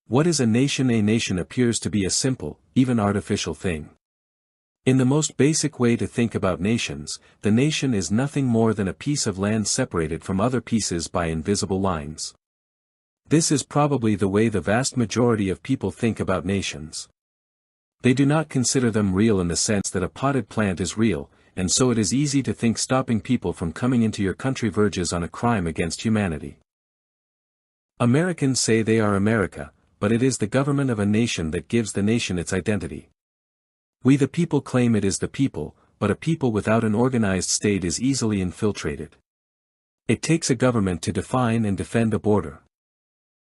What is a nation? A nation appears to be a simple, even artificial thing. In the most basic way to think about nations, the nation is nothing more than a piece of land separated from other pieces by invisible lines. This is probably the way the vast majority of people think about nations. They do not consider them real in the sense that a potted plant is real, and so it is easy to think stopping people from coming into your country verges on a crime against humanity. Americans say they are America, but it is the government of a nation that gives the nation its identity. We the people claim it is the people, but a people without an organized state is easily infiltrated. It takes a government to define and defend a border.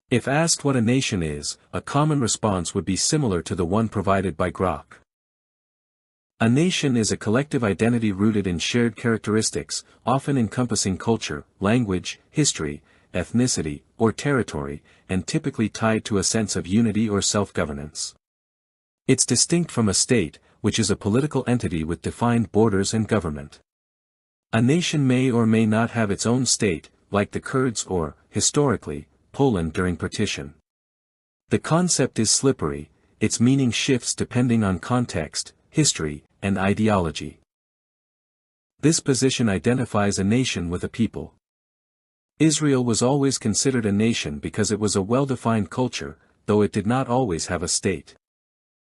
If asked what a nation is, a common response would be similar to the one provided by Grok. A nation is a collective identity rooted in shared characteristics, often encompassing culture, language, history, ethnicity, or territory, and typically tied to a sense of unity or self-governance. It's distinct from a state, which is a political entity with defined borders and government. A nation may or may not have its own state, like the Kurds or, historically, Poland during partition. The concept is slippery, its meaning shifts depending on context, history, and ideology. This position identifies a nation with a people. Israel was always considered a nation because it was a well-defined culture, though it did not always have a state.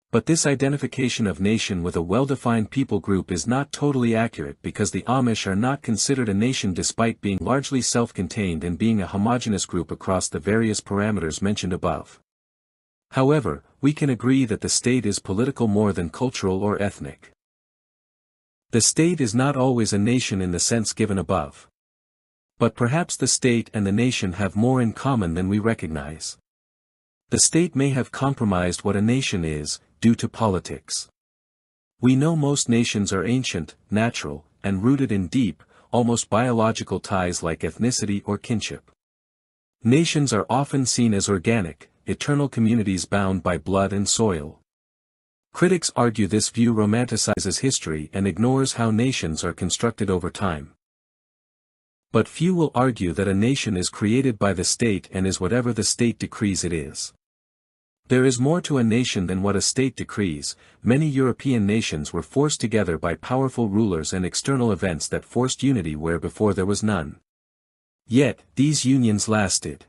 But this identification of nation with a well-defined people group is not totally accurate because the Amish are not considered a nation despite being largely self-contained and being a homogeneous group across the various parameters mentioned above. However, we can agree that the state is political more than cultural or ethnic. The state is not always a nation in the sense given above. But perhaps the state and the nation have more in common than we recognize. The state may have compromised what a nation is, due to politics. We know most nations are ancient, natural, and rooted in deep, almost biological ties like ethnicity or kinship. Nations are often seen as organic, eternal communities bound by blood and soil. Critics argue this view romanticizes history and ignores how nations are constructed over time. But few will argue that a nation is created by the state and is whatever the state decrees it is. There is more to a nation than what a state decrees. Many European nations were forced together by powerful rulers and external events that forced unity where before there was none. Yet, these unions lasted.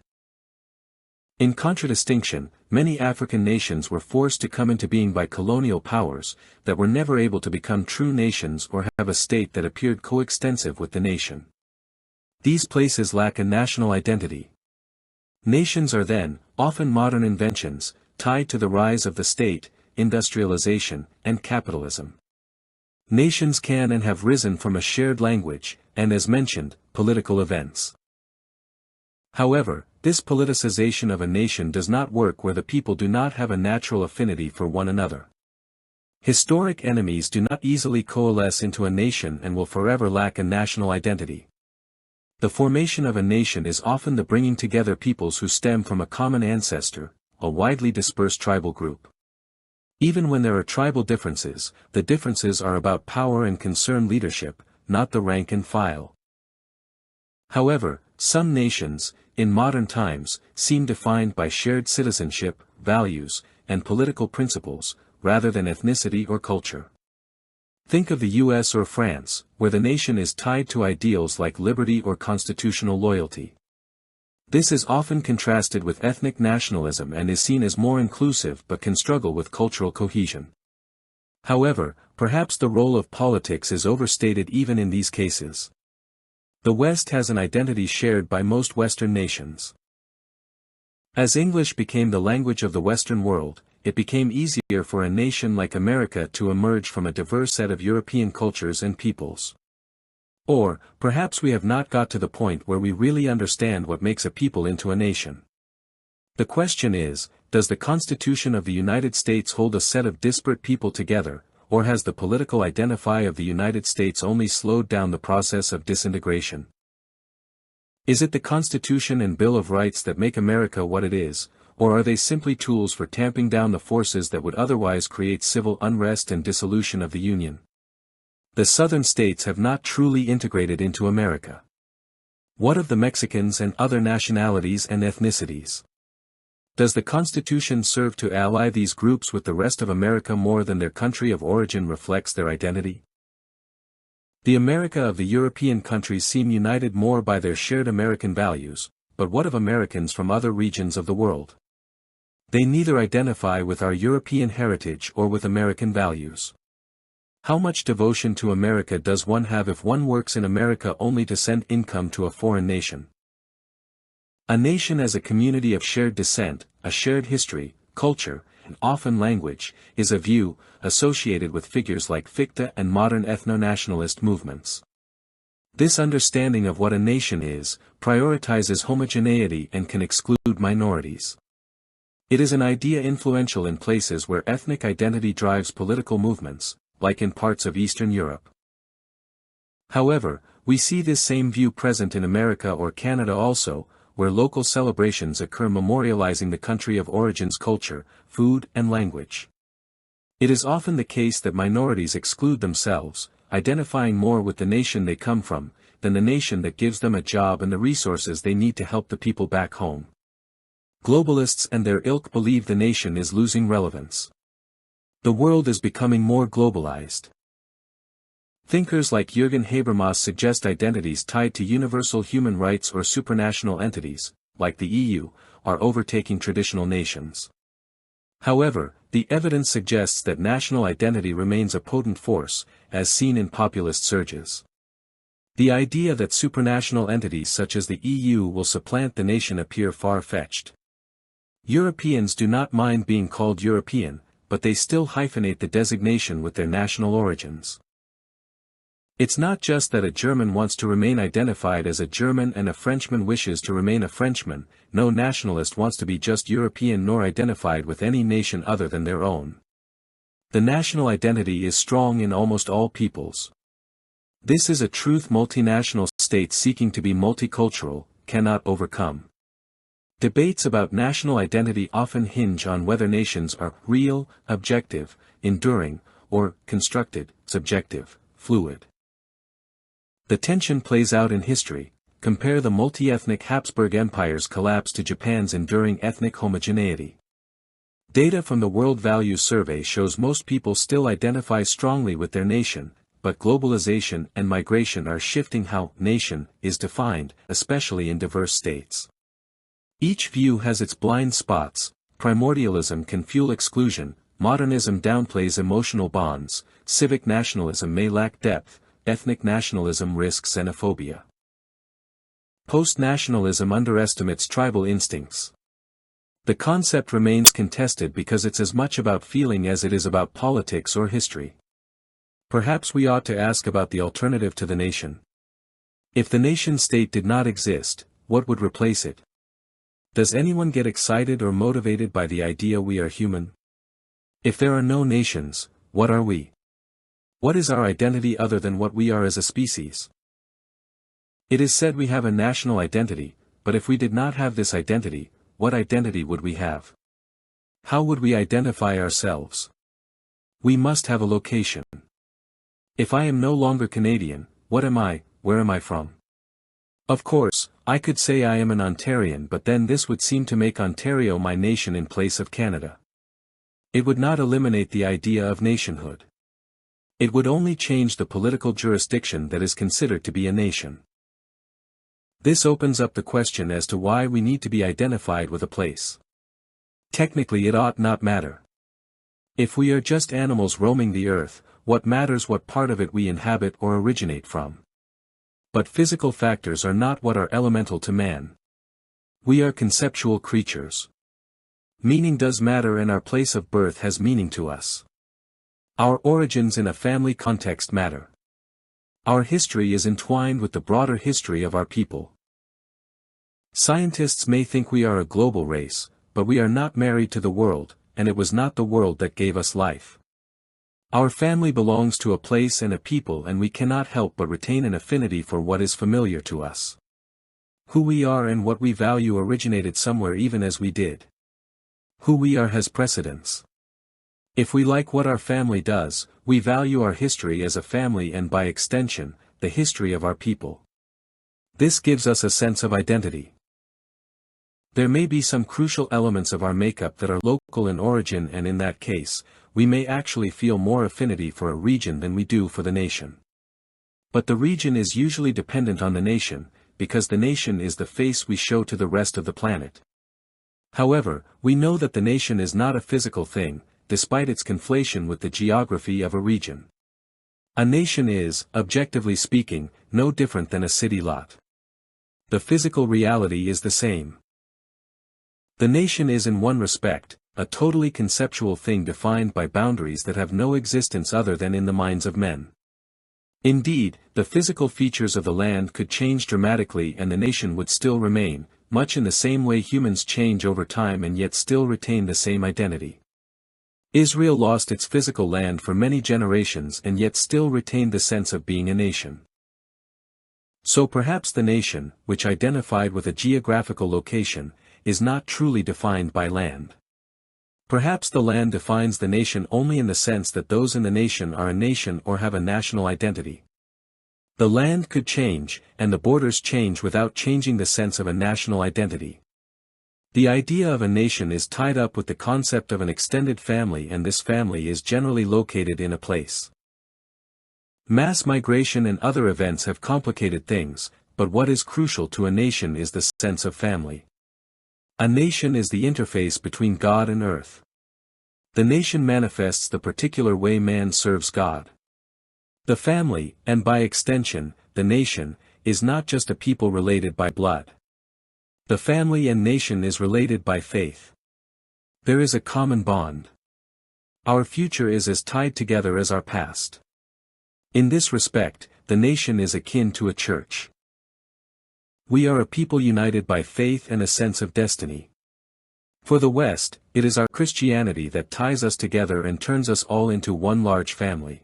In contradistinction, many African nations were forced to come into being by colonial powers, that were never able to become true nations or have a state that appeared coextensive with the nation. These places lack a national identity. Nations are then, often modern inventions, tied to the rise of the state, industrialization, and capitalism. Nations can and have risen from a shared language, and as mentioned, political events. However, this politicization of a nation does not work where the people do not have a natural affinity for one another. Historic enemies do not easily coalesce into a nation and will forever lack a national identity. The formation of a nation is often the bringing together peoples who stem from a common ancestor, a widely dispersed tribal group. Even when there are tribal differences, the differences are about power and concern leadership, not the rank and file. However, some nations, in modern times, seem defined by shared citizenship, values, and political principles, rather than ethnicity or culture. Think of the US or France, where the nation is tied to ideals like liberty or constitutional loyalty. This is often contrasted with ethnic nationalism and is seen as more inclusive but can struggle with cultural cohesion. However, perhaps the role of politics is overstated even in these cases. The West has an identity shared by most Western nations. As English became the language of the Western world, it became easier for a nation like America to emerge from a diverse set of European cultures and peoples. Or, perhaps we have not got to the point where we really understand what makes a people into a nation. The question is, does the Constitution of the United States hold a set of disparate people together, or has the political identity of the United States only slowed down the process of disintegration? Is it the Constitution and Bill of Rights that make America what it is, or are they simply tools for tamping down the forces that would otherwise create civil unrest and dissolution of the Union? The southern states have not truly integrated into America. What of the Mexicans and other nationalities and ethnicities? Does the Constitution serve to ally these groups with the rest of America more than their country of origin reflects their identity? The America of the European countries seem united more by their shared American values, but what of Americans from other regions of the world? They neither identify with our European heritage or with American values. How much devotion to America does one have if one works in America only to send income to a foreign nation? A nation as a community of shared descent, a shared history, culture, and often language, is a view, associated with figures like Fichte and modern ethno-nationalist movements. This understanding of what a nation is, prioritizes homogeneity and can exclude minorities. It is an idea influential in places where ethnic identity drives political movements, like in parts of Eastern Europe. However, we see this same view present in America or Canada also, where local celebrations occur memorializing the country of origin's culture, food and language. It is often the case that minorities exclude themselves, identifying more with the nation they come from, than the nation that gives them a job and the resources they need to help the people back home. Globalists and their ilk believe the nation is losing relevance. The world is becoming more globalized. Thinkers like Jürgen Habermas suggest identities tied to universal human rights or supranational entities, like the EU, are overtaking traditional nations. However, the evidence suggests that national identity remains a potent force, as seen in populist surges. The idea that supranational entities such as the EU will supplant the nation appear far-fetched. Europeans do not mind being called European, but they still hyphenate the designation with their national origins. It's not just that a German wants to remain identified as a German and a Frenchman wishes to remain a Frenchman, no nationalist wants to be just European nor identified with any nation other than their own. The national identity is strong in almost all peoples. This is a truth multinational states seeking to be multicultural cannot overcome. Debates about national identity often hinge on whether nations are real, objective, enduring, or constructed, subjective, fluid. The tension plays out in history. Compare the multi-ethnic Habsburg Empire's collapse to Japan's enduring ethnic homogeneity. Data from the World Values Survey shows most people still identify strongly with their nation, but globalization and migration are shifting how nation is defined, especially in diverse states. Each view has its blind spots. Primordialism can fuel exclusion, modernism downplays emotional bonds, civic nationalism may lack depth, ethnic nationalism risks xenophobia. Post-nationalism underestimates tribal instincts. The concept remains contested because it's as much about feeling as it is about politics or history. Perhaps we ought to ask about the alternative to the nation. If the nation-state did not exist, what would replace it? Does anyone get excited or motivated by the idea we are human? If there are no nations, what are we? What is our identity other than what we are as a species? It is said we have a national identity, but if we did not have this identity, what identity would we have? How would we identify ourselves? We must have a location. If I am no longer Canadian, what am I, where am I from? Of course, I could say I am an Ontarian, but then this would seem to make Ontario my nation in place of Canada. It would not eliminate the idea of nationhood. It would only change the political jurisdiction that is considered to be a nation. This opens up the question as to why we need to be identified with a place. Technically it ought not matter. If we are just animals roaming the earth, what matters what part of it we inhabit or originate from? But physical factors are not what are elemental to man. We are conceptual creatures. Meaning does matter, and our place of birth has meaning to us. Our origins in a family context matter. Our history is entwined with the broader history of our people. Scientists may think we are a global race, but we are not married to the world, and it was not the world that gave us life. Our family belongs to a place and a people, and we cannot help but retain an affinity for what is familiar to us. Who we are and what we value originated somewhere even as we did. Who we are has precedence. If we like what our family does, we value our history as a family and by extension, the history of our people. This gives us a sense of identity. There may be some crucial elements of our makeup that are local in origin, and in that case, we may actually feel more affinity for a region than we do for the nation. But the region is usually dependent on the nation, because the nation is the face we show to the rest of the planet. However, we know that the nation is not a physical thing, despite its conflation with the geography of a region. A nation is, objectively speaking, no different than a city lot. The physical reality is the same. The nation is in one respect, a totally conceptual thing defined by boundaries that have no existence other than in the minds of men. Indeed, the physical features of the land could change dramatically and the nation would still remain, much in the same way humans change over time and yet still retain the same identity. Israel lost its physical land for many generations and yet still retained the sense of being a nation. So perhaps the nation, which identified with a geographical location, is not truly defined by land. Perhaps the land defines the nation only in the sense that those in the nation are a nation or have a national identity. The land could change, and the borders change without changing the sense of a national identity. The idea of a nation is tied up with the concept of an extended family, and this family is generally located in a place. Mass migration and other events have complicated things, but what is crucial to a nation is the sense of family. A nation is the interface between God and earth. The nation manifests the particular way man serves God. The family, and by extension, the nation, is not just a people related by blood. The family and nation is related by faith. There is a common bond. Our future is as tied together as our past. In this respect, the nation is akin to a church. We are a people united by faith and a sense of destiny. For the West, it is our Christianity that ties us together and turns us all into one large family.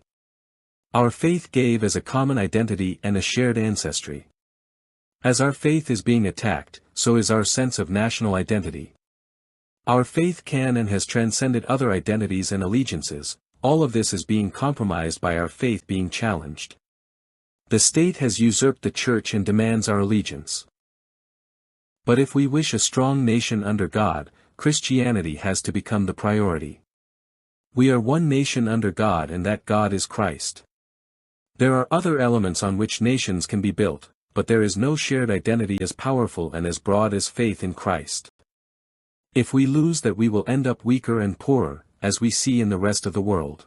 Our faith gave as a common identity and a shared ancestry. As our faith is being attacked, so is our sense of national identity. Our faith can and has transcended other identities and allegiances. All of this is being compromised by our faith being challenged. The state has usurped the church and demands our allegiance. But if we wish a strong nation under God, Christianity has to become the priority. We are one nation under God, and that God is Christ. There are other elements on which nations can be built, but there is no shared identity as powerful and as broad as faith in Christ. If we lose that, we will end up weaker and poorer, as we see in the rest of the world.